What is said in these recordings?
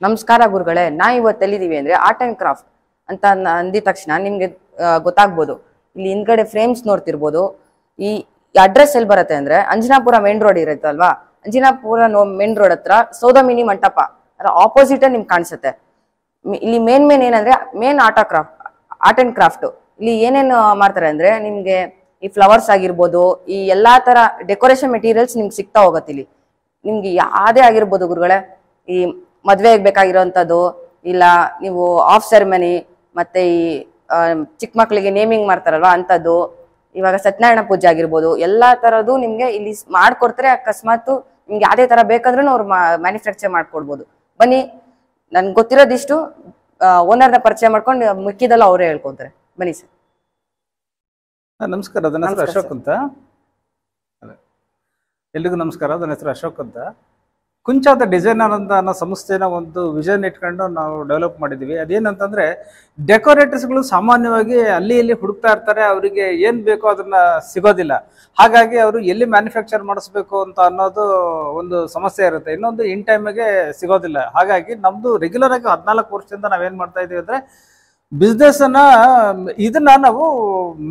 ನಮಸ್ಕಾರ ಗುರುಗಳೇ, ನಾ ಇವತ್ತು ಎಲ್ಲಿದ್ದೀವಿ ಅಂದ್ರೆ ಆರ್ಟ್ ಅಂಡ್ ಕ್ರಾಫ್ಟ್ ಅಂತ ಅಂದಿದ ತಕ್ಷಣ ನಿಮ್ಗೆ ಗೊತ್ತಾಗ್ಬೋದು. ಇಲ್ಲಿ ಹಿಂದ್ಗಡೆ ಫ್ರೇಮ್ಸ್ ನೋಡ್ತಿರ್ಬೋದು. ಈ ಅಡ್ರೆಸ್ ಎಲ್ಲಿ ಬರುತ್ತೆ ಅಂದ್ರೆ ಅಂಜನಾಪುರ ಮೇನ್ ರೋಡ್ ಇರುತ್ತಲ್ವಾ, ಅಂಜನಾಪುರ ಮೇನ್ ರೋಡ್ ಹತ್ರ ಸೌದಮಿನಿ ಮಂಟಪ ಅದರ ಆಪೋಸಿಟ್ ನಿಮ್ಗೆ ಕಾಣಿಸುತ್ತೆ. ಇಲ್ಲಿ ಮೇನ್ ಏನಂದ್ರೆ ಮೇನ್ ಆರ್ಟ್ ಅಂಡ್ ಕ್ರಾಫ್ಟ್. ಇಲ್ಲಿ ಏನೇನು ಮಾಡ್ತಾರೆ ಅಂದ್ರೆ ನಿಮ್ಗೆ ಈ ಫ್ಲವರ್ಸ್ ಆಗಿರ್ಬೋದು, ಈ ಎಲ್ಲಾ ತರ ಡೆಕೋರೇಷನ್ ಮೆಟೀರಿಯಲ್ಸ್ ನಿಮ್ಗೆ ಸಿಗ್ತಾ ಹೋಗುತ್ತೆ. ಇಲ್ಲಿ ನಿಮ್ಗೆ ಯಾವ್ದೇ ಆಗಿರ್ಬೋದು ಗುರುಗಳೇ, ಈ ಮದ್ವೆಗೆ ಬೇಕಾಗಿರೋಂಥದ್ದು, ಇಲ್ಲ ನೀವು ಆಫ್ ಸೆರೆಮನಿ, ಮತ್ತೆ ಈ ಚಿಕ್ಕ ಮಕ್ಳಿಗೆ ನೇಮಿಂಗ್ ಮಾಡ್ತಾರಲ್ವಾ ಅಂಥದ್ದು, ಇವಾಗ ಸತ್ಯನಾರಾಯಣ ಪೂಜೆ ಆಗಿರ್ಬೋದು, ಎಲ್ಲಾ ತರದ್ದು ನಿಮ್ಗೆ ಇಲ್ಲಿ ಮಾಡ್ಕೊಡ್ತಾರೆ. ಅಕಸ್ಮಾತ್ ನಿಮ್ಗೆ ಯಾವ್ದೇ ತರ ಬೇಕಾದ್ರೂ ಅವ್ರು ಮ್ಯಾನುಫ್ಯಾಕ್ಚರ್ ಮಾಡ್ಕೊಡ್ಬೋದು. ಬನ್ನಿ, ನನ್ಗೆ ಗೊತ್ತಿರೋದಿಷ್ಟು ಓನರ್ನ ಪರಿಚಯ ಮಾಡ್ಕೊಂಡು ಮಿಕ್ಕಿದೆಲ್ಲ ಅವರೇ ಹೇಳ್ಕೊಂತಾರೆ. ಬನ್ನಿ ಸರ್. ನಮಸ್ಕಾರ, ನನ್ನ ಹೆಸರು ಅಶೋಕ್ ಅಂತ. ಎಲ್ಲಿಗೂ ನಮಸ್ಕಾರ. ನನ್ನ ಹೆಸರು ಅಶೋಕ್ ಅಂತ. ಕುಂಚಾದ ಡಿಸೈನರ್ ಅಂತ ಅನ್ನೋ ಸಂಸ್ಥೆನ ಒಂದು ವಿಷನ್ ಇಟ್ಕೊಂಡು ನಾವು ಡೆವಲಪ್ ಮಾಡಿದ್ದೀವಿ. ಅದೇನಂತಂದ್ರೆ ಡೆಕೋರೇಟರ್ಸ್ಗಳು ಸಾಮಾನ್ಯವಾಗಿ ಅಲ್ಲಿ ಇಲ್ಲಿ ಹುಡುಕ್ತಾ ಇರ್ತಾರೆ, ಅವರಿಗೆ ಏನು ಬೇಕೋ ಅದನ್ನ ಸಿಗೋದಿಲ್ಲ. ಹಾಗಾಗಿ ಅವರು ಎಲ್ಲಿ ಮ್ಯಾನುಫ್ಯಾಕ್ಚರ್ ಮಾಡಿಸ್ಬೇಕು ಅಂತ ಅನ್ನೋದು ಒಂದು ಸಮಸ್ಯೆ ಇರುತ್ತೆ. ಇನ್ನೊಂದು ಇನ್ ಟೈಮಿಗೆ ಸಿಗೋದಿಲ್ಲ. ಹಾಗಾಗಿ ನಮ್ದು ರೆಗ್ಯುಲರ್ ಆಗಿ 14 ವರ್ಷದಿಂದ ನಾವೇನ್ ಮಾಡ್ತಾ ಇದೀವಿ ಅಂದ್ರೆ ಬಿಸ್ನೆಸ್ ಅನ್ನ ಇದನ್ನ ನಾವು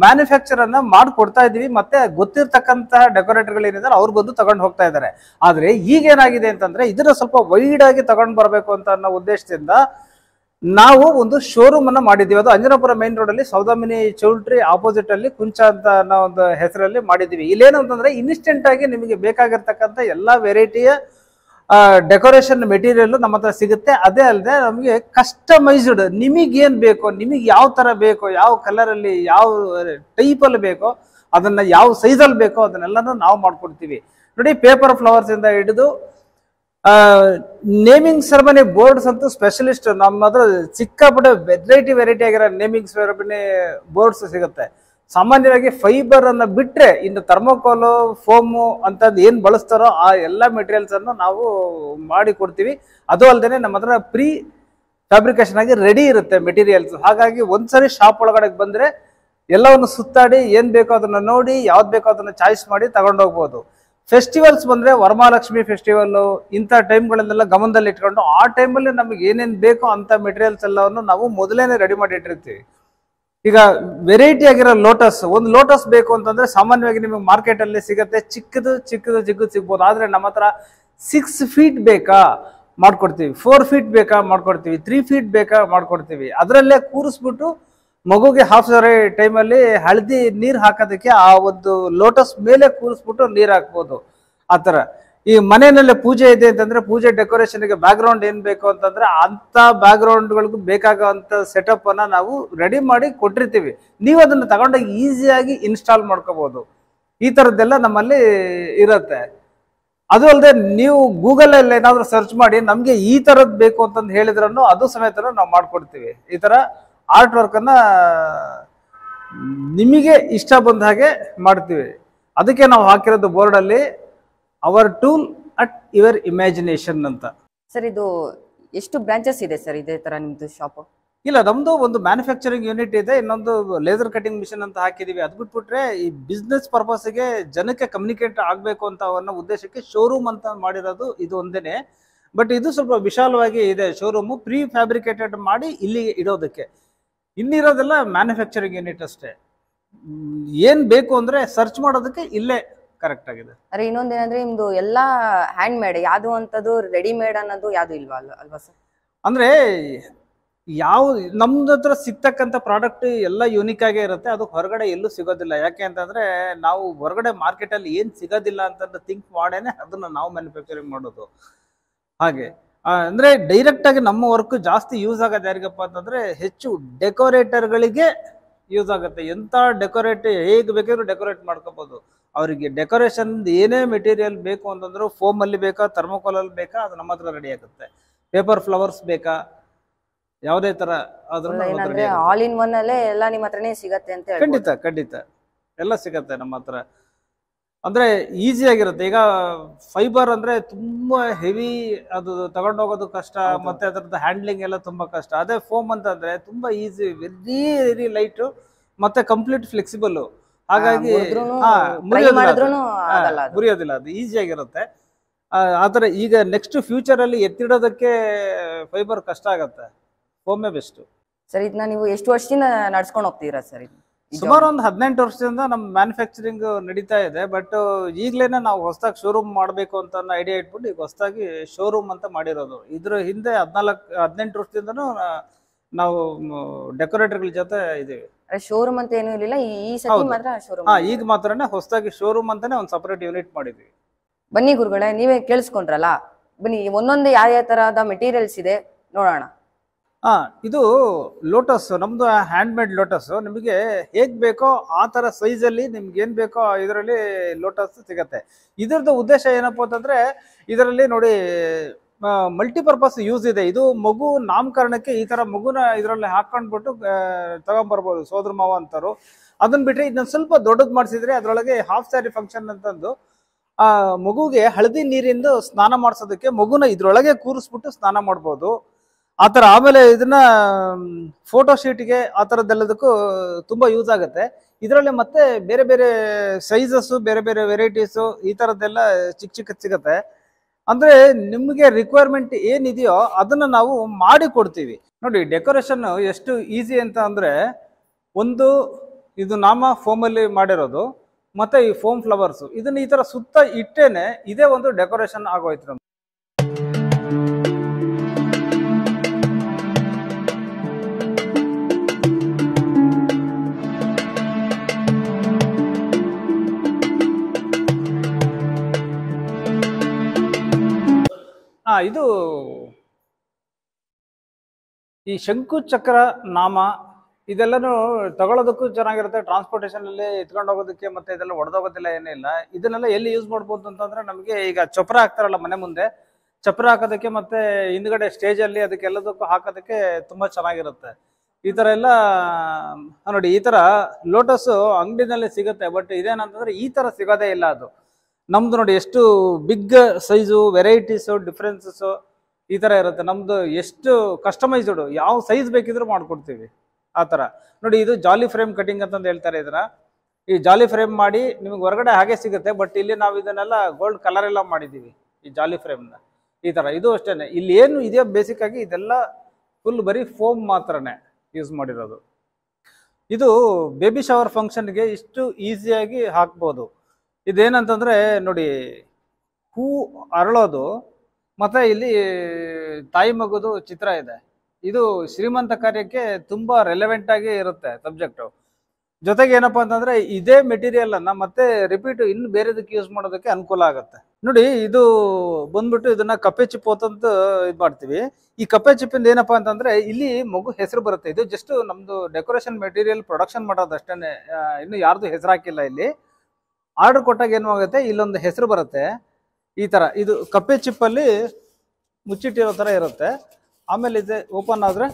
ಮ್ಯಾನುಫ್ಯಾಕ್ಚರ್ ಅನ್ನ ಮಾಡ್ಕೊಡ್ತಾ ಇದೀವಿ. ಮತ್ತೆ ಗೊತ್ತಿರ್ತಕ್ಕಂತಹ ಡೆಕೋರೇಟರ್ಗಳು ಏನಿದ್ದಾರೆ ಅವ್ರು ಬಂದು ತಗೊಂಡು ಹೋಗ್ತಾ ಇದ್ದಾರೆ. ಆದ್ರೆ ಈಗ ಏನಾಗಿದೆ ಅಂತಂದ್ರೆ ಇದನ್ನ ಸ್ವಲ್ಪ ವೈಡ್ ಆಗಿ ತಗೊಂಡು ಬರಬೇಕು ಅಂತ ಅನ್ನೋ ಉದ್ದೇಶದಿಂದ ನಾವು ಒಂದು ಶೋರೂಮ್ ಅನ್ನ ಮಾಡಿದ್ದೀವಿ. ಅದು ಅಂಜನಾಪುರ ಮೇನ್ ರೋಡ್ ಅಲ್ಲಿ ಸೌದಾಮಿನಿ ಚೌಲ್ಟ್ರಿ ಆಪೋಸಿಟ್ ಅಲ್ಲಿ ಕುಂಚ ಅಂತ ಅನ್ನೋ ಒಂದು ಹೆಸರಲ್ಲಿ ಮಾಡಿದ್ದೀವಿ. ಇಲ್ಲೇನು ಅಂತಂದ್ರೆ ಇನ್ಸ್ಟೆಂಟ್ ಆಗಿ ನಿಮಗೆ ಬೇಕಾಗಿರ್ತಕ್ಕಂಥ ಎಲ್ಲಾ ವೆರೈಟಿಯ ಡೆಕೋರೇಷನ್ ಮೆಟೀರಿಯಲ್ ನಮ್ಮ ಹತ್ರ ಸಿಗುತ್ತೆ. ಅದೇ ಅಲ್ಲದೆ ನಮಗೆ ಕಸ್ಟಮೈಸ್ಡ್ ನಿಮಗೆ ಏನ್ ಬೇಕೋ, ನಿಮಗೆ ಯಾವ ತರ ಬೇಕೋ, ಯಾವ ಕಲರ್ ಅಲ್ಲಿ, ಯಾವ ಟೈಪ್ ಅಲ್ಲಿ ಬೇಕೋ, ಅದನ್ನ ಯಾವ ಸೈಜ್ ಅಲ್ಲಿ ಬೇಕೋ ಅದನ್ನೆಲ್ಲಾನು ನಾವು ಮಾಡ್ಕೊಡ್ತೀವಿ. ನೋಡಿ, ಪೇಪರ್ ಫ್ಲವರ್ಸ್ ಇಂದ ಹಿಡಿದು ನೇಮಿಂಗ್ ಸೆರೆಮನಿ ಬೋರ್ಡ್ಸ್ ಅಂತೂ ಸ್ಪೆಷಲಿಸ್ಟ್ ನಮ್ಮ ಹತ್ರ ಸಿಕ್ಕಾಪಟ್ಟೆ ವೆರೈಟಿ ಆಗಿರೋ ನೇಮಿಂಗ್ ಸೆರೆಮನಿ ಬೋರ್ಡ್ಸ್ ಸಿಗುತ್ತೆ. ಸಾಮಾನ್ಯವಾಗಿ ಫೈಬರ್ ಅನ್ನ ಬಿಟ್ರೆ ಇನ್ನು ಥರ್ಮೋಕೋಲು, ಫೋಮು ಅಂತದ್ ಏನ್ ಬಳಸ್ತಾರೋ ಆ ಎಲ್ಲಾ ಮೆಟೀರಿಯಲ್ಸ್ ಅನ್ನು ನಾವು ಮಾಡಿ ಕೊಡ್ತೀವಿ. ಅದು ಅಲ್ಲದೆ ನಮ್ಮ ಹತ್ರ ಪ್ರೀ ಫ್ಯಾಬ್ರಿಕೇಶನ್ ಆಗಿ ರೆಡಿ ಇರುತ್ತೆ ಮೆಟೀರಿಯಲ್ಸ್. ಹಾಗಾಗಿ ಒಂದ್ಸರಿ ಶಾಪ್ ಒಳಗಡೆ ಬಂದ್ರೆ ಎಲ್ಲವನ್ನು ಸುತ್ತಾಡಿ ಏನ್ ಬೇಕೋ ಅದನ್ನ ನೋಡಿ, ಯಾವ್ದು ಬೇಕೋ ಅದನ್ನ ಚಾಯ್ಸ್ ಮಾಡಿ ತಗೊಂಡೋಗ್ಬೋದು. ಫೆಸ್ಟಿವಲ್ಸ್ ಬಂದ್ರೆ ವರಮಹಾಲಕ್ಷ್ಮಿ ಫೆಸ್ಟಿವಲ್ ಇಂಥ ಟೈಮ್ಗಳನ್ನೆಲ್ಲ ಗಮನದಲ್ಲಿ ಇಟ್ಕೊಂಡು ಆ ಟೈಮಲ್ಲಿ ನಮಗೆ ಏನೇನ್ ಬೇಕೋ ಅಂತ ಮೆಟೀರಿಯಲ್ಸ್ ಎಲ್ಲವನ್ನು ನಾವು ಮೊದಲೇನೆ ರೆಡಿ ಮಾಡಿ ಇಟ್ಟಿರ್ತೀವಿ. ಈಗ ವೆರೈಟಿ ಆಗಿರೋ ಲೋಟಸ್, ಒಂದು ಲೋಟಸ್ ಬೇಕು ಅಂತಂದ್ರೆ ಸಾಮಾನ್ಯವಾಗಿ ನಿಮಗೆ ಮಾರ್ಕೆಟ್ ಅಲ್ಲಿ ಸಿಗುತ್ತೆ, ಚಿಕ್ಕದು ಸಿಗ್ಬೋದು. ಆದ್ರೆ ನಮ್ಮ ಹತ್ರ 6 ಫೀಟ್ ಬೇಕಾ ಮಾಡ್ಕೊಡ್ತೀವಿ, 4 ಫೀಟ್ ಬೇಕಾ ಮಾಡ್ಕೊಡ್ತೀವಿ, 3 ಫೀಟ್ ಬೇಕಾ ಮಾಡ್ಕೊಡ್ತೀವಿ. ಅದರಲ್ಲೇ ಕೂರಿಸ್ಬಿಟ್ಟು ಮಗುಗೆ ಹಾಫ್ ಸಾರಿ ಟೈಮಲ್ಲಿ ಹಳದಿ ನೀರ್ ಹಾಕೋದಕ್ಕೆ ಆ ಒಂದು ಲೋಟಸ್ ಮೇಲೆ ಕೂರಿಸ್ಬಿಟ್ಟು ನೀರ್ ಹಾಕ್ಬೋದು. ಆ ತರ ಈ ಮನೆಯಲ್ಲೇ ಪೂಜೆ ಇದೆ ಅಂತಂದ್ರೆ ಪೂಜೆ ಡೆಕೋರೇಷನ್ಗೆ ಬ್ಯಾಕ್ ಗ್ರೌಂಡ್ ಏನ್ ಬೇಕು ಅಂತಂದ್ರೆ ಅಂತ ಬ್ಯಾಕ್ ಗ್ರೌಂಡ್ಗಳಿಗೂ ಬೇಕಾಗುವಂತ ಸೆಟಪ್ ಅನ್ನ ನಾವು ರೆಡಿ ಮಾಡಿ ಕೊಟ್ಟಿರ್ತೀವಿ. ನೀವು ಅದನ್ನ ತಗೊಂಡೋಗಿ ಈಸಿಯಾಗಿ ಇನ್ಸ್ಟಾಲ್ ಮಾಡ್ಕೋಬಹುದು. ಈ ತರದ್ದೆಲ್ಲ ನಮ್ಮಲ್ಲಿ ಇರುತ್ತೆ. ಅದು ಅಲ್ಲದೆ ನೀವು ಗೂಗಲ್ ಅಲ್ಲಿ ಏನಾದ್ರು ಸರ್ಚ್ ಮಾಡಿ ನಮ್ಗೆ ಈ ತರದ್ ಬೇಕು ಅಂತಂದು ಹೇಳಿದ್ರೂ ಅದು ಸಮೇತ ನಾವು ಮಾಡ್ಕೊಡ್ತೀವಿ. ಈ ತರ ಆರ್ಟ್ ವರ್ಕ್ ಅನ್ನ ನಿಮಗೆ ಇಷ್ಟ ಬಂದ ಹಾಗೆ ಮಾಡ್ತೀವಿ. ಅದಕ್ಕೆ ನಾವು ಹಾಕಿರೋದು ಬೋರ್ಡ್ ಅಲ್ಲಿ our tool at your imagination ಅಂತ. ಸರ್, ಇದು ಎಷ್ಟು ಬ್ರಾಂಚಸ್ ಇದೆ ಸರ್ ಇದೇ ತರ ನಿಮ್ದು ಶಾಪ್? ಇಲ್ಲ, ನಮ್ದು ಒಂದು ಮ್ಯಾನುಫ್ಯಾಕ್ಚರಿಂಗ್ ಯೂನಿಟ್ ಇದೆ, ಇನ್ನೊಂದು ಲೇಸರ್ ಕಟಿಂಗ್ ಮಿಷನ್ ಅಂತ ಹಾಕಿದೀವಿ. ಅದು ಬಿಟ್ಬಿಟ್ರೆ ಈ ಬಿಸ್ನೆಸ್ ಪರ್ಪಸ್ಗೆ ಜನಕ್ಕೆ ಕಮ್ಯುನಿಕೇಟ್ ಆಗಬೇಕು ಅಂತ ಅನ್ನೋ ಉದ್ದೇಶಕ್ಕೆ ಶೋರೂಮ್ ಅಂತ ಮಾಡಿರೋದು ಇದು ಒಂದೇನೆ. ಬಟ್ ಇದು ಸ್ವಲ್ಪ ವಿಶಾಲವಾಗಿ ಇದೆ ಶೋರೂಮು, ಪ್ರೀ ಫ್ಯಾಬ್ರಿಕೇಟೆಡ್ ಮಾಡಿ ಇಲ್ಲಿ ಇಡೋದಕ್ಕೆ. ಇನ್ನಿರೋದೆಲ್ಲ ಮ್ಯಾನುಫ್ಯಾಕ್ಚರಿಂಗ್ ಯೂನಿಟ್ ಅಷ್ಟೇ. ಏನ್ ಬೇಕು ಅಂದ್ರೆ ಸರ್ಚ್ ಮಾಡೋದಕ್ಕೆ ಇಲ್ಲೇ ಕರೆಕ್ಟ್ ಆಗಿದೆ. ಅರೆ, ಇನ್ನೊಂದೇನಂದ್ರೆ ನಿಮ್ದು ಎಲ್ಲಾ ಹ್ಯಾಂಡ್ ಮೇಡ್, ಯಾವ್ದು ಅಂತದ್ದು ರೆಡಿಮೇಡ್ ಅನ್ನೋದು ಯಾವ್ದು ಇಲ್ವಾ ಅಲ್ವಾ ಸರ್? ಅಂದ್ರೆ ಯಾವ ನಮ್ದು ಹತ್ರ ಸಿಗ್ತಕ್ಕಂಥ ಪ್ರಾಡಕ್ಟ್ ಎಲ್ಲ ಯೂನಿಕ್ ಆಗೇ ಇರುತ್ತೆ. ಅದು ಹೊರಗಡೆ ಎಲ್ಲೂ ಸಿಗೋದಿಲ್ಲ. ಯಾಕೆ ಅಂತಂದ್ರೆ ನಾವು ಹೊರಗಡೆ ಮಾರ್ಕೆಟ್ ಅಲ್ಲಿ ಏನ್ ಸಿಗೋದಿಲ್ಲ ಅಂತ ಥಿಂಕ್ ಮಾಡೇನೆ ಅದನ್ನ ನಾವು ಮ್ಯಾನುಫ್ಯಾಕ್ಚರಿಂಗ್ ಮಾಡೋದು. ಹಾಗೆ ಅಂದ್ರೆ ಡೈರೆಕ್ಟ್ ಆಗಿ ನಮ್ಮ ವರ್ಕ್ ಜಾಸ್ತಿ ಯೂಸ್ ಆಗೋದು ಯಾರಿಗಪ್ಪ ಅಂತಂದ್ರೆ ಹೆಚ್ಚು ಡೆಕೋರೇಟರ್ಗಳಿಗೆ ಯೂಸ್ ಆಗುತ್ತೆ. ಎಂತ ಡೆಕೋರೇಟ್ ಹೇಗೆ ಬೇಕಾದ್ರೂ ಡೆಕೋರೇಟ್ ಮಾಡ್ಕೋಬಹುದು. ಅವರಿಗೆ ಡೆಕೋರೇಷನ್ ಏನೇ ಮೆಟೀರಿಯಲ್ ಬೇಕು ಅಂತಂದ್ರು ಫೋಮ್ ಅಲ್ಲಿ ಬೇಕಾ, ಥರ್ಮೋಕೋಲ್ ಅಲ್ಲಿ ಬೇಕಾ, ಅದು ನಮ್ಮ ಹತ್ರ ರೆಡಿ ಆಗುತ್ತೆ. ಪೇಪರ್ ಫ್ಲವರ್ಸ್ ಬೇಕಾ, ಯಾವುದೇ ತರ ಆಲ್ ಇನ್ ಒನ್ ಅಲ್ಲೇ ಎಲ್ಲ ನಿಮ್ಮ ಹತ್ರನೇ ಸಿಗತ್ತೆ ಅಂತ. ಖಂಡಿತ ಎಲ್ಲ ಸಿಗತ್ತೆ ನಮ್ಮ ಹತ್ರ. ಅಂದ್ರೆ ಈಸಿ ಆಗಿರುತ್ತೆ. ಈಗ ಫೈಬರ್ ಅಂದ್ರೆ ತುಂಬಾ ಹೆವಿ, ಅದು ತಗೊಂಡೋಗೋದು ಕಷ್ಟ, ಮತ್ತೆ ಅದರದ್ದು ಹ್ಯಾಂಡ್ಲಿಂಗ್ ಎಲ್ಲ ತುಂಬಾ ಕಷ್ಟ. ಅದೇ ಫೋಮ್ ಅಂತಂದ್ರೆ ತುಂಬಾ ಈಸಿ, ವೆರಿ ಲೈಟ್, ಮತ್ತೆ ಕಂಪ್ಲೀಟ್ ಫ್ಲೆಕ್ಸಿಬಲ್. ಹಾಗಾಗಿ ಮುರಿಯೋದಿಲ್ಲ, ಅದು ಈಸಿ ಆಗಿರುತ್ತೆ. ಆ ಥರ ಈಗ ನೆಕ್ಸ್ಟ್ ಫ್ಯೂಚರಲ್ಲಿ ಎತ್ತಿಡೋದಕ್ಕೆ ಫೈಬರ್ ಕಷ್ಟ ಆಗತ್ತೆ, ಫೋಮೇ ಬೆಸ್ಟ್. ಸರ್ ಇದನ್ನ ನೀವು ಎಷ್ಟು ವರ್ಷದಿಂದ ನಡ್ಸ್ಕೊಂಡು ಹೋಗ್ತೀರಾ ಸರ್ ಇದು? ಸುಮಾರು ಒಂದು 18 ವರ್ಷದಿಂದ ನಮ್ಮ ಮ್ಯಾನುಫ್ಯಾಕ್ಚರಿಂಗ್ ನಡೀತಾ ಇದೆ. ಬಟ್ ಈಗಲೇನೆ ನಾವು ಹೊಸದಾಗಿ ಶೋರೂಮ್ ಮಾಡಬೇಕು ಅಂತ ಐಡಿಯಾ ಇಟ್ಬಿಟ್ಟು ಈಗ ಹೊಸದಾಗಿ ಶೋರೂಮ್ ಅಂತ ಮಾಡಿರೋದು. ಇದ್ರ ಹಿಂದೆ 18 ವರ್ಷದಿಂದನೂ ನಾವು ಡೆಕೋರೇಟರ್ಗಳ ಜೊತೆ ಇದೀವಿ. ಶೋರೂಮ್ ಅಂತ ಏನೂ ಇರಲಿಲ್ಲ, ಈ ಸತಿ ಮಾತ್ರ ಶೋರೂಮ್. ಈಗ ಮಾತ್ರನೇ ಹೊಸದಾಗಿ ಶೋರೂಮ್ ಅಂತಾನೆ ಒಂದು ಸಪರೇಟ್ ಯೂನಿಟ್ ಮಾಡಿದ್ವಿ. ಬನ್ನಿ ಗುರುಗಳೇ, ನೀವೇ ಕೇಳಿಸ್ಕೊಂಡ್ರಲ್ಲ, ಬನ್ನಿ ಒಂದೊಂದೇ ಯಾವ ತರಹದ ಮೆಟೀರಿಯಲ್ಸ್ ಇದೆ ನೋಡೋಣ. ಇದು ಲೋಟಸ್, ನಮ್ದು ಹ್ಯಾಂಡ್ ಮೇಡ್ ಲೋಟಸ್. ನಿಮಗೆ ಹೇಗ್ ಬೇಕೋ ಆ ತರ ಸೈಜ್ ಅಲ್ಲಿ ನಿಮ್ಗೆ ಏನ್ ಬೇಕೋ ಇದರಲ್ಲಿ ಲೋಟಸ್ ಸಿಗತ್ತೆ. ಇದರದ್ದು ಉದ್ದೇಶ ಏನಪ್ಪಾ ಅಂತಂದ್ರೆ ಇದರಲ್ಲಿ ನೋಡಿ ಮಲ್ಟಿಪರ್ಪಸ್ ಯೂಸ್ ಇದೆ. ಇದು ಮಗು ನಾಮಕರಣಕ್ಕೆ ಈ ತರ ಮಗುನ ಇದರಲ್ಲಿ ಹಾಕೊಂಡ್ಬಿಟ್ಟು ತಗೊಂಡ್ಬರ್ಬೋದು ಸೋದರ ಮಾವ ಅಂತಾರು. ಅದನ್ನ ಬಿಟ್ರೆ ಇದನ್ನ ಸ್ವಲ್ಪ ದೊಡ್ಡದ್ ಮಾಡಿಸಿದ್ರೆ ಅದರೊಳಗೆ ಹಾಫ್ ಸ್ಯಾರಿ ಫಂಕ್ಷನ್ ಅಂತಂದು ಆ ಮಗುಗೆ ಹಳದಿ ನೀರಿಂದ ಸ್ನಾನ ಮಾಡಿಸೋದಕ್ಕೆ ಮಗುನ ಇದ್ರೊಳಗೆ ಕೂರಿಸ್ಬಿಟ್ಟು ಸ್ನಾನ ಮಾಡ್ಬೋದು ಆ ಥರ. ಆಮೇಲೆ ಇದನ್ನ ಫೋಟೋ ಶೀಟ್ಗೆ ಆ ಥರದ್ದೆಲ್ಲದಕ್ಕೂ ತುಂಬಾ ಯೂಸ್ ಆಗುತ್ತೆ. ಇದರಲ್ಲಿ ಮತ್ತೆ ಬೇರೆ ಬೇರೆ ಸೈಜಸ್ಸು, ಬೇರೆ ಬೇರೆ ವೆರೈಟೀಸು ಈ ಥರದ್ದೆಲ್ಲ ಚಿಕ್ಕ ಚಿಕ್ಕ ಸಿಗತ್ತೆ. ಅಂದ್ರೆ ನಿಮಗೆ ರಿಕ್ವೈರ್ಮೆಂಟ್ ಏನಿದೆಯೋ ಅದನ್ನ ನಾವು ಮಾಡಿ ಕೊಡ್ತೀವಿ. ನೋಡಿ ಡೆಕೋರೇಷನ್ ಎಷ್ಟು ಈಸಿ ಅಂತ ಅಂದ್ರೆ, ಒಂದು ಇದು ನಾಮ ಫೋಮಲ್ಲಿ ಮಾಡಿರೋದು, ಮತ್ತೆ ಈ ಫೋಮ್ ಫ್ಲವರ್ಸ್ ಇದನ್ನ ಈ ತರ ಸುತ್ತ ಇಟ್ಟೇನೆ ಇದೇ ಒಂದು ಡೆಕೋರೇಷನ್ ಆಗೋಯ್ತು ನಮ್ಗೆ. ಇದು ಈ ಶಂಕು ಚಕ್ರ ನಾಮ ಇದೆಲ್ಲನೂ ತಗೊಳ್ಳೋದಕ್ಕೂ ಚೆನ್ನಾಗಿರುತ್ತೆ. ಟ್ರಾನ್ಸ್ಪೋರ್ಟೇಷನ್ ಅಲ್ಲಿ ಎತ್ಕೊಂಡು ಹೋಗೋದಕ್ಕೆ ಮತ್ತೆ ಇದೆಲ್ಲ ಒಡೆದೋಗೋದಿಲ್ಲ, ಏನಿಲ್ಲ. ಇದನ್ನೆಲ್ಲ ಎಲ್ಲಿ ಯೂಸ್ ಮಾಡ್ಬೋದು ಅಂತಂದ್ರೆ, ನಮಗೆ ಈಗ ಚಪ್ರ ಹಾಕ್ತಾರಲ್ಲ ಮನೆ ಮುಂದೆ, ಚಪ್ರ ಹಾಕೋದಕ್ಕೆ ಮತ್ತೆ ಹಿಂದ್ಗಡೆ ಸ್ಟೇಜ್ ಅಲ್ಲಿ ಅದಕ್ಕೆಲ್ಲದಕ್ಕೂ ಹಾಕೋದಕ್ಕೆ ತುಂಬಾ ಚೆನ್ನಾಗಿರುತ್ತೆ. ಈ ತರ ಎಲ್ಲ ನೋಡಿ, ಈ ತರ ಲೋಟಸ್ ಅಂಗಡಿನಲ್ಲಿ ಸಿಗುತ್ತೆ. ಬಟ್ ಇದೇನಂತಂದ್ರೆ ಈ ತರ ಸಿಗೋದೇ ಇಲ್ಲ. ಅದು ನಮ್ದು ನೋಡಿ ಎಷ್ಟು ಬಿಗ್ ಸೈಜು, ವೆರೈಟೀಸು, ಡಿಫ್ರೆನ್ಸಸ್ ಈ ತರ ಇರುತ್ತೆ. ನಮ್ದು ಎಷ್ಟು ಕಸ್ಟಮೈಸ್ಡ್, ಯಾವ ಸೈಜ್ ಬೇಕಿದ್ರು ಮಾಡ್ಕೊಡ್ತೀವಿ ಆ ತರ. ನೋಡಿ ಇದು ಜಾಲಿ ಫ್ರೇಮ್ ಕಟಿಂಗ್ ಅಂತಂದು ಹೇಳ್ತಾರೆ ಇದನ್ನ. ಈ ಜಾಲಿ ಫ್ರೇಮ್ ಮಾಡಿ ನಿಮ್ಗೆ ಹೊರಗಡೆ ಹಾಗೆ ಸಿಗುತ್ತೆ, ಬಟ್ ಇಲ್ಲಿ ನಾವು ಇದನ್ನೆಲ್ಲ ಗೋಲ್ಡ್ ಕಲರ್ ಎಲ್ಲ ಮಾಡಿದೀವಿ ಈ ಜಾಲಿ ಫ್ರೇಮ್ನ ಈ ತರ. ಇದು ಅಷ್ಟೇನೆ, ಇಲ್ಲಿ ಏನು ಇದೆಯೋ ಬೇಸಿಕ್ ಆಗಿ ಇದೆಲ್ಲ ಫುಲ್ ಬರೀ ಫೋಮ್ ಮಾತ್ರನೇ ಯೂಸ್ ಮಾಡಿರೋದು. ಇದು ಬೇಬಿ ಶವರ್ ಫಂಕ್ಷನ್ಗೆ ಇಷ್ಟು ಈಸಿಯಾಗಿ ಹಾಕ್ಬೋದು. ಇದೇನಂತಂದ್ರೆ ನೋಡಿ, ಹೂ ಅರಳೋದು ಮತ್ತೆ ಇಲ್ಲಿ ತಾಯಿ ಮಗುದು ಚಿತ್ರ ಇದೆ. ಇದು ಶ್ರೀಮಂತ ಕಾರ್ಯಕ್ಕೆ ತುಂಬಾ ರೆಲೆವೆಂಟ್ ಆಗಿ ಇರುತ್ತೆ ಸಬ್ಜೆಕ್ಟು. ಜೊತೆಗೆ ಏನಪ್ಪಾ ಅಂತಂದ್ರೆ ಇದೇ ಮೆಟೀರಿಯಲ್ ಅನ್ನ ಮತ್ತೆ ರಿಪೀಟ್ ಇನ್ನು ಬೇರೆದಕ್ಕೆ ಯೂಸ್ ಮಾಡೋದಕ್ಕೆ ಅನುಕೂಲ ಆಗುತ್ತೆ. ನೋಡಿ ಇದು ಬಂದ್ಬಿಟ್ಟು ಇದನ್ನ ಕಪ್ಪೆ ಚಿಪ್ಪು ಅಂತ ಇದು ಮಾಡ್ತೀವಿ. ಈ ಕಪ್ಪೆ ಚಿಪ್ಪಿಂದ ಏನಪ್ಪಾ ಅಂತಂದ್ರೆ ಇಲ್ಲಿ ಮಗು ಹೆಸರು ಬರುತ್ತೆ. ಇದು ಜಸ್ಟ್ ನಮ್ದು ಡೆಕೋರೇಷನ್ ಮೆಟೀರಿಯಲ್ ಪ್ರೊಡಕ್ಷನ್ ಮಾಡೋದು ಅಷ್ಟೇನೆ, ಇನ್ನು ಯಾರ್ದು ಹೆಸರು ಹಾಕಿಲ್ಲ. ಇಲ್ಲಿ ಆರ್ಡರ್ ಕೊಟ್ಟಾಗ ಏನು ಆಗುತ್ತೆ, ಇಲ್ಲೊಂದು ಹೆಸರು ಬರುತ್ತೆ ಈ ತರ. ಇದು ಕಪ್ಪೆ ಚಿಪ್ಪಲ್ಲಿ ಮುಚ್ಚಿಟ್ಟಿರೋ ತರ ಇರುತ್ತೆ. ಆಮೇಲೆ ಇದೆ ಓಪನ್ ಆದ್ರೆ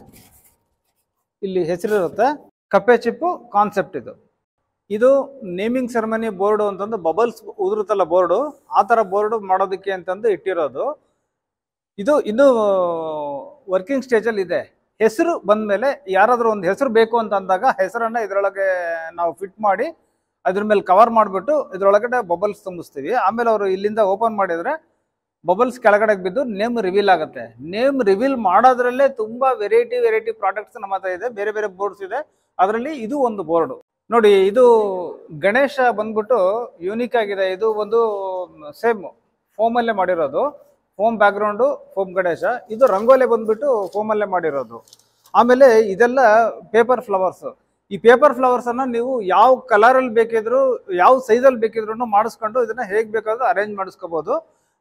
ಇಲ್ಲಿ ಹೆಸರು ಇರುತ್ತೆ. ಕಪ್ಪೆ ಚಿಪ್ಪು ಕಾನ್ಸೆಪ್ಟ್ ಇದು ನೇಮಿಂಗ್ ಸೆರೆಮನಿ ಬೋರ್ಡು ಅಂತಂದು ಬಬಲ್ಸ್ ಉದುರುತ್ತಲ್ಲ ಬೋರ್ಡು, ಆ ತರ ಬೋರ್ಡು ಮಾಡೋದಕ್ಕೆ ಅಂತಂದು ಇಟ್ಟಿರೋದು. ಇದು ಇನ್ನೂ ವರ್ಕಿಂಗ್ ಸ್ಟೇಜಲ್ಲಿ ಇದೆ. ಹೆಸರು ಬಂದ್ಮೇಲೆ ಯಾರಾದ್ರೂ ಒಂದು ಹೆಸರು ಬೇಕು ಅಂತ ಅಂದಾಗ ಹೆಸರನ್ನ ಇದರೊಳಗೆ ನಾವು ಫಿಟ್ ಮಾಡಿ ಅದ್ರ ಮೇಲೆ ಕವರ್ ಮಾಡಿಬಿಟ್ಟು ಇದ್ರೊಳಗಡೆ ಬಬಲ್ಸ್ ತುಂಬಿಸ್ತೀವಿ. ಆಮೇಲೆ ಅವರು ಇಲ್ಲಿಂದ ಓಪನ್ ಮಾಡಿದ್ರೆ ಬಬಲ್ಸ್ ಕೆಳಗಡೆ ಬಿದ್ದು ನೇಮ್ ರಿವೀಲ್ ಆಗುತ್ತೆ. ನೇಮ್ ರಿವೀಲ್ ಮಾಡೋದ್ರಲ್ಲೇ ತುಂಬಾ ವೆರೈಟಿ ಪ್ರಾಡಕ್ಟ್ಸ್ ನಮ್ಮ ಹತ್ರ ಇದೆ. ಬೇರೆ ಬೇರೆ ಬೋರ್ಡ್ಸ್ ಇದೆ, ಅದರಲ್ಲಿ ಇದು ಒಂದು ಬೋರ್ಡು. ನೋಡಿ ಇದು ಗಣೇಶ ಬಂದ್ಬಿಟ್ಟು ಯೂನಿಕ್ ಆಗಿದೆ. ಇದು ಒಂದು ಸೇಮ್ ಫೋಮಲ್ಲೇ ಮಾಡಿರೋದು, ಫೋಮ್ ಬ್ಯಾಕ್ಗ್ರೌಂಡು, ಫೋಮ್ ಗಣೇಶ. ಇದು ರಂಗೋಲಿ ಬಂದ್ಬಿಟ್ಟು ಫೋಮಲ್ಲೇ ಮಾಡಿರೋದು. ಆಮೇಲೆ ಇದೆಲ್ಲ ಪೇಪರ್ ಫ್ಲವರ್ಸ್. ಈ ಪೇಪರ್ ಫ್ಲವರ್ಸ್ ಅನ್ನ ನೀವು ಯಾವ ಕಲರ್ ಅಲ್ಲಿ ಬೇಕಿದ್ರು, ಯಾವ ಸೈಜ್ ಅಲ್ಲಿ ಬೇಕಿದ್ರು ಮಾಡಿಸ್ಕೊಂಡು ಇದನ್ನ ಹೇಗ್ ಬೇಕಾದ್ರೂ ಅರೇಂಜ್ ಮಾಡಿಸ್ಕೋಬಹುದು.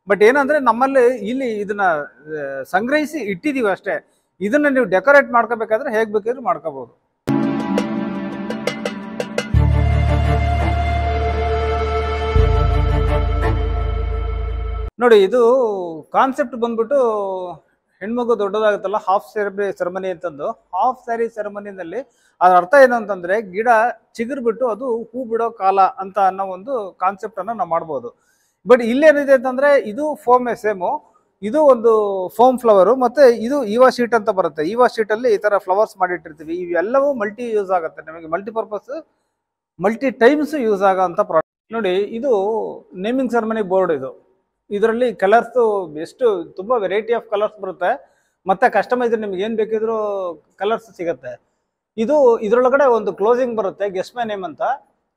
ಬಟ್ ಏನಂದ್ರೆ ನಮ್ಮಲ್ಲಿ ಇಲ್ಲಿ ಇದನ್ನ ಸಂಗ್ರಹಿಸಿ ಇಟ್ಟಿದೀವಿ ಅಷ್ಟೇ. ಇದನ್ನ ನೀವು ಡೆಕೋರೇಟ್ ಮಾಡ್ಕೋಬೇಕಾದ್ರೆ ಹೇಗ್ ಬೇಕಾದ್ರೂ ಮಾಡ್ಕೋಬಹುದು. ನೋಡಿ ಇದು ಕಾನ್ಸೆಪ್ಟ್ ಬಂದ್ಬಿಟ್ಟು ಹೆಣ್ಮಗು ದೊಡ್ಡದಾಗುತ್ತಲ್ಲ, ಹಾಫ್ ಸ್ಯಾರಿ ಸೆರೆಮನಿ ಅಂತಂದು. ಹಾಫ್ ಸ್ಯಾರಿ ಸೆರೆಮನಿನಲ್ಲಿ ಅದ್ರ ಅರ್ಥ ಏನು ಅಂತಂದ್ರೆ ಗಿಡ ಚಿಗುರು ಬಿಟ್ಟು ಅದು ಹೂ ಬಿಡೋ ಕಾಲ ಅಂತ ಅನ್ನೋ ಒಂದು ಕಾನ್ಸೆಪ್ಟ್ ಅನ್ನ ನಾವು ಮಾಡ್ಬೋದು. ಬಟ್ ಇಲ್ಲೇನಿದೆ ಅಂತಂದ್ರೆ ಇದು ಫೋಮೇ ಸೇಮು. ಇದು ಒಂದು ಫೋಮ್ ಫ್ಲವರು, ಮತ್ತೆ ಇದು ಈವಾ ಶೀಟ್ ಅಂತ ಬರುತ್ತೆ. ಈವಾ ಶೀಟ್ ಅಲ್ಲಿ ಈ ತರ ಫ್ಲವರ್ಸ್ ಮಾಡಿಟ್ಟಿರ್ತೀವಿ. ಇವೆಲ್ಲವೂ ಮಲ್ಟಿ ಯೂಸ್ ಆಗುತ್ತೆ, ನಮಗೆ ಮಲ್ಟಿಪರ್ಪಸ್ ಮಲ್ಟಿ ಟೈಮ್ಸ್ ಯೂಸ್ ಆಗೋ ಅಂತ ಪ್ರಾಡಕ್ಟ್. ನೋಡಿ ಇದು ನೇಮಿಂಗ್ ಸೆರೆಮನಿ ಬೋರ್ಡ್. ಇದರಲ್ಲಿ ಕಲರ್ಸ್ ಎಷ್ಟು ತುಂಬಾ ವೆರೈಟಿ ಆಫ್ ಕಲರ್ಸ್ ಬರುತ್ತೆ, ಮತ್ತೆ ಕಸ್ಟಮೈಸ್ ನಿಮ್ಗೆ ಏನ್ ಬೇಕಿದ್ರು ಕಲರ್ಸ್ ಸಿಗುತ್ತೆ. ಇದು ಇದ್ರೊಳಗಡೆ ಒಂದು ಕ್ಲೋಸಿಂಗ್ ಬರುತ್ತೆ ಗೆಸ್ಟ್ ಮೈ ನೇಮ್ ಅಂತ,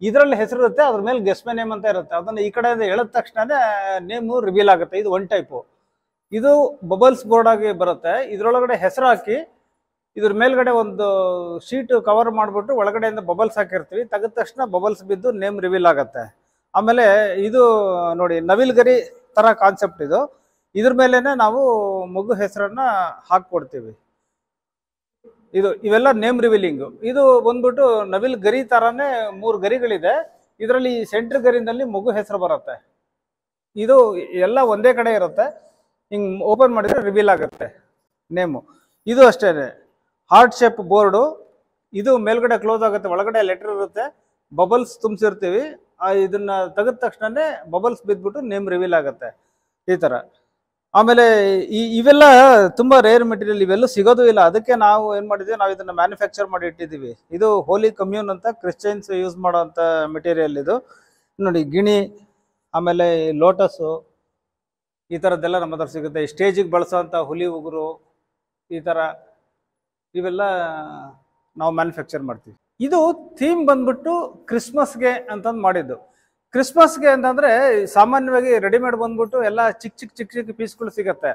ಇದರಲ್ಲಿ ಹೆಸರಿರುತ್ತೆ, ಅದ್ರ ಮೇಲೆ ಗೆಸ್ಟ್ ಮೈ ನೇಮ್ ಅಂತ ಇರುತ್ತೆ. ಅದನ್ನ ಈ ಕಡೆ ಹೇಳಿದ ತಕ್ಷಣನೇ ನೇಮು ರಿವೀಲ್ ಆಗುತ್ತೆ. ಇದು ಒನ್ ಟೈಪು. ಇದು ಬಬಲ್ಸ್ ಬೋರ್ಡ್ ಆಗಿ ಬರುತ್ತೆ. ಇದ್ರೊಳಗಡೆ ಹೆಸರು ಹಾಕಿ ಇದ್ರ ಮೇಲ್ಗಡೆ ಒಂದು ಶೀಟ್ ಕವರ್ ಮಾಡಿಬಿಟ್ಟು ಒಳಗಡೆಯಿಂದ ಬಬಲ್ಸ್ ಹಾಕಿರ್ತೀವಿ. ತೆಗೆದ ತಕ್ಷಣ ಬಬಲ್ಸ್ ಬಿದ್ದು ನೇಮ್ ರಿವೀಲ್ ಆಗುತ್ತೆ. ಆಮೇಲೆ ಇದು ನೋಡಿ ನವಿಲ್ ಗರಿ ತರ ಕಾನ್ಸೆಪ್ಟ್ ಇದು. ಇದ್ರ ಮೇಲೇನೆ ನಾವು ಮಗು ಹೆಸರನ್ನ ಹಾಕೊಡ್ತೀವಿ. ಇವೆಲ್ಲ ನೇಮ್ ರಿವೀಲಿಂಗ್. ಇದು ಬಂದ್ಬಿಟ್ಟು ನವಿಲ್ ಗರಿ ತರಾನೇ 3 ಗರಿಗಳಿದೆ. ಇದರಲ್ಲಿ ಸೆಂಟ್ರ್ ಗರಿನಲ್ಲಿ ಮಗು ಹೆಸರು ಬರುತ್ತೆ. ಇದು ಎಲ್ಲ ಒಂದೇ ಕಡೆ ಇರುತ್ತೆ. ಹಿಂಗ್ ಓಪನ್ ಮಾಡಿದ್ರೆ ರಿವೀಲ್ ಆಗುತ್ತೆ ನೇಮು. ಇದು ಅಷ್ಟೇನೆ ಹಾರ್ಟ್ ಶೇಪ್ ಬೋರ್ಡು. ಇದು ಮೇಲ್ಗಡೆ ಕ್ಲೋಸ್ ಆಗುತ್ತೆ, ಒಳಗಡೆ ಲೆಟರ್ ಇರುತ್ತೆ, ಬಬಲ್ಸ್ ತುಂಬಿಸಿರ್ತೀವಿ. ಇದನ್ನ ತೆಗೆದ ತಕ್ಷಣನೇ ಬಬಲ್ಸ್ ಬಿದ್ಬಿಟ್ಟು ನೇಮ್ ರಿವೀಲ್ ಆಗುತ್ತೆ ಈ ತರ. ಆಮೇಲೆ ಇವೆಲ್ಲ ತುಂಬಾ ರೇರ್ ಮೆಟೀರಿಯಲ್, ಇವೆಲ್ಲ ಸಿಗೋದು ಇಲ್ಲ. ಅದಕ್ಕೆ ನಾವು ಏನ್ ಮಾಡಿದ್ವಿ, ನಾವು ಇದನ್ನ ಮ್ಯಾನುಫ್ಯಾಕ್ಚರ್ ಮಾಡಿ ಇಟ್ಟಿದ್ದೀವಿ. ಇದು ಹೋಲಿ ಕಮ್ಯೂನ್ ಅಂತ ಕ್ರಿಶ್ಚಿಯನ್ಸ್ ಯೂಸ್ ಮಾಡೋಂಥ ಮೆಟೀರಿಯಲ್ ಇದು. ನೋಡಿ ಗಿಣಿ, ಆಮೇಲೆ ಲೋಟಸ್ಸು, ಈ ಥರದ್ದೆಲ್ಲ ನಮ್ಮ ಹತ್ರ ಸಿಗುತ್ತೆ. ಸ್ಟೇಜಿಗೆ ಬಳಸೋಂಥ ಹುಲಿ ಉಗುರು, ಈ ಥರ ಇವೆಲ್ಲ ನಾವು ಮ್ಯಾನುಫ್ಯಾಕ್ಚರ್ ಮಾಡ್ತೀವಿ. ಇದು ಥೀಮ್ ಬಂದ್ಬಿಟ್ಟು ಕ್ರಿಸ್ಮಸ್ಗೆ ಅಂತಂದು ಮಾಡಿದ್ದು. ಕ್ರಿಸ್ಮಸ್ಗೆ ಅಂತಂದ್ರೆ ಸಾಮಾನ್ಯವಾಗಿ ರೆಡಿಮೇಡ್ ಬಂದ್ಬಿಟ್ಟು ಎಲ್ಲ ಚಿಕ್ಕ ಪೀಸ್ಗಳು ಸಿಗತ್ತೆ.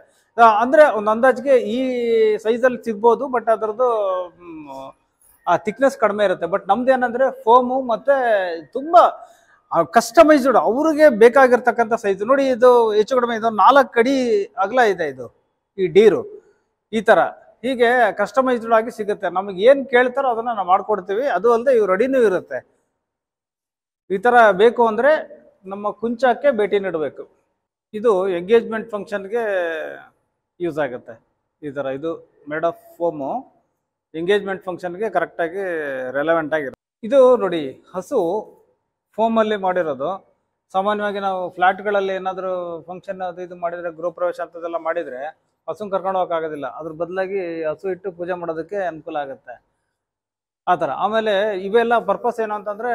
ಅಂದ್ರೆ ಒಂದು ಅಂದಾಜಿಗೆ ಈ ಸೈಜಲ್ಲಿ ಸಿಗ್ಬೋದು, ಬಟ್ ಅದರದ್ದು ಆ ಥಿಕ್ನೆಸ್ ಕಡಿಮೆ ಇರುತ್ತೆ. ಬಟ್ ನಮ್ದು ಏನಂದ್ರೆ ಫೋಮು ಮತ್ತೆ ತುಂಬಾ ಕಸ್ಟಮೈಸ್ಡ್ ಅವ್ರಿಗೆ ಬೇಕಾಗಿರ್ತಕ್ಕಂಥ ಸೈಜ್. ನೋಡಿ ಇದು ಹೆಚ್ಚು ಕಡಿಮೆ ಇದು 4 ಅಡಿ ಅಗಲ ಇದೆ. ಇದು ಈ ಡೀರು ಈ ತರ ಹೀಗೆ ಕಸ್ಟಮೈಸ್ಡ್ ಆಗಿ ಸಿಗುತ್ತೆ. ನಮಗೆ ಏನ್ ಕೇಳ್ತಾರೋ ಅದನ್ನ ನಾವು ಮಾಡ್ಕೊಡ್ತೀವಿ. ಅದು ಅಲ್ಲದೆ ಇವು ರೆಡಿನೂ ಇರುತ್ತೆ. ಈ ತರ ಬೇಕು ಅಂದ್ರೆ ನಮ್ಮ ಕುಂಚಕ್ಕೆ ಭೇಟಿ ನೀಡಬೇಕು. ಇದು ಎಂಗೇಜ್ಮೆಂಟ್ ಫಂಕ್ಷನ್ಗೆ ಯೂಸ್ ಆಗುತ್ತೆ ಈ ತರ. ಇದು ಮೇಡ್ ಆಫ್ ಫೋಮು, ಎಂಗೇಜ್ಮೆಂಟ್ ಫಂಕ್ಷನ್ಗೆ ಕರೆಕ್ಟಾಗಿ ರೆಲೆವೆಂಟ್ ಆಗಿರುತ್ತೆ. ಇದು ನೋಡಿ ಹಸು ಫೋಮಲ್ಲಿ ಮಾಡಿರೋದು. ಸಾಮಾನ್ಯವಾಗಿ ನಾವು ಫ್ಲಾಟ್ಗಳಲ್ಲಿ ಏನಾದರೂ ಫಂಕ್ಷನ್ ಅದು ಇದು ಮಾಡಿದರೆ, ಗೃಹ ಪ್ರವೇಶ ಅಂತದೆಲ್ಲ ಮಾಡಿದರೆ ಹಸುನ ಕರ್ಕೊಂಡು ಹೋಗೋಕ್ಕಾಗೋದಿಲ್ಲ. ಅದ್ರ ಬದಲಾಗಿ ಹಸು ಇಟ್ಟು ಪೂಜೆ ಮಾಡೋದಕ್ಕೆ ಅನುಕೂಲ ಆಗುತ್ತೆ ಆ ಥರ. ಆಮೇಲೆ ಇವೆಲ್ಲ ಪರ್ಪಸ್ ಏನು ಅಂತಂದರೆ,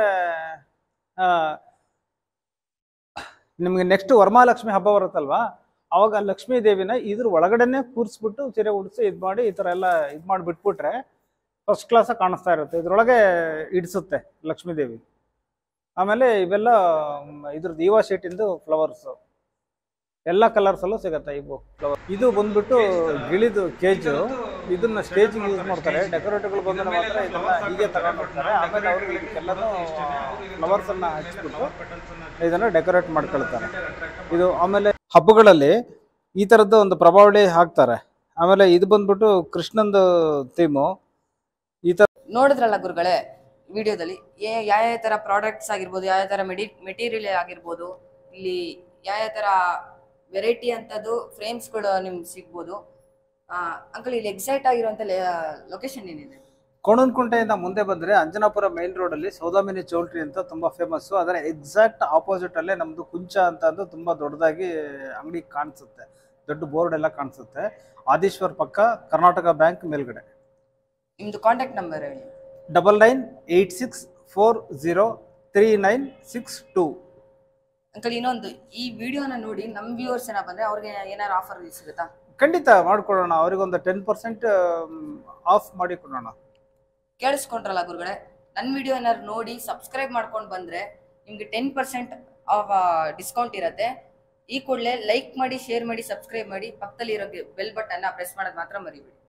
ನಿಮಗೆ ನೆಕ್ಸ್ಟ್ ವರಮಹಾಲಕ್ಷ್ಮಿ ಹಬ್ಬ ಬರುತ್ತಲ್ವಾ, ಅವಾಗ ಲಕ್ಷ್ಮೀ ದೇವಿನ ಇದ್ರ ಒಳಗಡೆನೆ ಕೂರಿಸ್ಬಿಟ್ಟು ಸೀರೆ ಉಡಿಸಿ ಇದು ಮಾಡಿ ಈ ಥರ ಎಲ್ಲ ಇದು ಮಾಡಿ ಬಿಟ್ಬಿಟ್ರೆ ಫಸ್ಟ್ ಕ್ಲಾಸಾಗಿ ಕಾಣಿಸ್ತಾ ಇರುತ್ತೆ. ಇದ್ರೊಳಗೆ ಇಡಿಸುತ್ತೆ ಲಕ್ಷ್ಮೀ ದೇವಿ. ಆಮೇಲೆ ಇವೆಲ್ಲ ಇದ್ರದ್ದು ಈವಾ ಶೀಟಿಂದು ಫ್ಲವರ್ಸು ಎಲ್ಲ ಕಲರ್ಸಲ್ಲೂ ಸಿಗುತ್ತೆ ಇವು ಫ್ಲವರ್. ಇದು ಬಂದ್ಬಿಟ್ಟು ಗಿಳಿದು ಕೇಜು. ಇದನ್ನ ಸ್ಟೇಜಿಗೆ ಯೂಸ್ ಮಾಡ್ತಾರೆ. ಡೆಕೋರೇಟಿವ್ಗಳು ಬಂದರೆ ಮಾತ್ರ ಇದನ್ನ ಹೀಗೆ ತಗೊಂಡು ಹೋಗ್ತಾರೆ. ಆಮೇಲೆ ಅವರು ಇದಕ್ಕೆಲ್ಲನೂ ಫ್ಲವರ್ಸನ್ನು ಹಚ್ಬಿಟ್ಟು ಇದನ್ನು ಡೆಕೋರೇಟ್ ಮಾಡ್ಕೊಳ್ತಾರೆ. ಇದು ಆಮೇಲೆ ಹಬ್ಬಗಳಲ್ಲಿ ಈ ಥರದ್ದು ಒಂದು ಪ್ರಭಾವಳಿ ಹಾಕ್ತಾರೆ. ಆಮೇಲೆ ಇದು ಬಂದ್ಬಿಟ್ಟು ಕೃಷ್ಣಂದು ಥೀಮು. ಈ ಥರ ನೋಡಿದ್ರಲ್ಲ ಗುರುಗಳೇ ವಿಡಿಯೋದಲ್ಲಿ ಯಾವ ತರ ಪ್ರಾಡಕ್ಟ್ಸ್ ಆಗಿರ್ಬೋದು, ಯಾವ ತರ ಮೆಟೀರಿಯಲ್ ಆಗಿರ್ಬೋದು, ಇಲ್ಲಿ ಯಾವ ತರ ವೆರೈಟಿ ಅಂತದ್ದು ಫ್ರೇಮ್ಸ್ಗಳು ನಿಮ್ಗೆ ಸಿಗ್ಬೋದು. ಅಂಕಲ್ ಇಲ್ಲಿ ಎಕ್ಸೈಟ್ ಆಗಿರುವಂತ ಲೊಕೇಶನ್ ಏನಿದೆ? ಕೋಣನಕುಂಟೆಯಿಂದ ಮುಂದೆ ಬಂದ್ರೆ ಅಂಜನಾಪುರ ಮೈನ್ ರೋಡ್ ಅಲ್ಲಿ ಸೌದಾಮಿನಿ ಚೌಲ್ಟ್ರಿ ಅಂತ ತುಂಬಾ ಫೇಮಸ್. ಅದರ ಎಕ್ಸಾಕ್ಟ್ ಆಪೋಸಿಟ್ ಅಲ್ಲೇ ನಮ್ದು ಕುಂಚ ಅಂತ ತುಂಬಾ ದೊಡ್ಡದಾಗಿ ಅಂಗಡಿ ಕಾಣಿಸುತ್ತೆ. ದೊಡ್ಡ ಬೋರ್ಡ್ ಎಲ್ಲ ಕಾಣಿಸುತ್ತೆ. ಆದೀಶ್ವರ್ ಪಕ್ಕ ಕರ್ನಾಟಕ ಬ್ಯಾಂಕ್ ಮೇಲ್ಗಡೆ. ನಿಮ್ದು ಕಾಂಟ್ಯಾಕ್ಟ್ ನಂಬರ್ ಹೇಳಿ. 9986403962. ಅಂಕಲ್ ಇನ್ನೊಂದು, ಈ ವಿಡಿಯೋನ ನೋಡಿ ನಮ್ಮ ವ್ಯೂವರ್ಸ್ ಏನ ಬಂದ್ರೆ ಅವ್ರಿಗೆ ಏನಾದ್ರು ಆಫರ್ ಸಿಗುತ್ತಾ? ಖಂಡಿತ ಮಾಡ್ಕೊಡೋಣ. ಅವ್ರಿಗೊಂದು 10% ಆಫ್ ಮಾಡಿ ಕೊಡೋಣ. ಕೇಳಿಸ್ಕೊಂಡ್ರಲ್ಲ ಗುರುಗಳೇ, ನನ್ನ ವಿಡಿಯೋ ಏನಾದ್ರು ನೋಡಿ ಸಬ್ಸ್ಕ್ರೈಬ್ ಮಾಡ್ಕೊಂಡು ಬಂದ್ರೆ ನಿಮ್ಗೆ 10% ಆಫ್ ಡಿಸ್ಕೌಂಟ್ ಇರುತ್ತೆ. ಈ ಕೂಡಲೇ ಲೈಕ್ ಮಾಡಿ, ಶೇರ್ ಮಾಡಿ, ಸಬ್ಸ್ಕ್ರೈಬ್ ಮಾಡಿ, ಪಕ್ಕದಲ್ಲಿ ಇರೋ ಬೆಲ್ ಬಟನ್ನ ಪ್ರೆಸ್ ಮಾಡೋದು ಮಾತ್ರ ಮರಿಬೇಡಿ.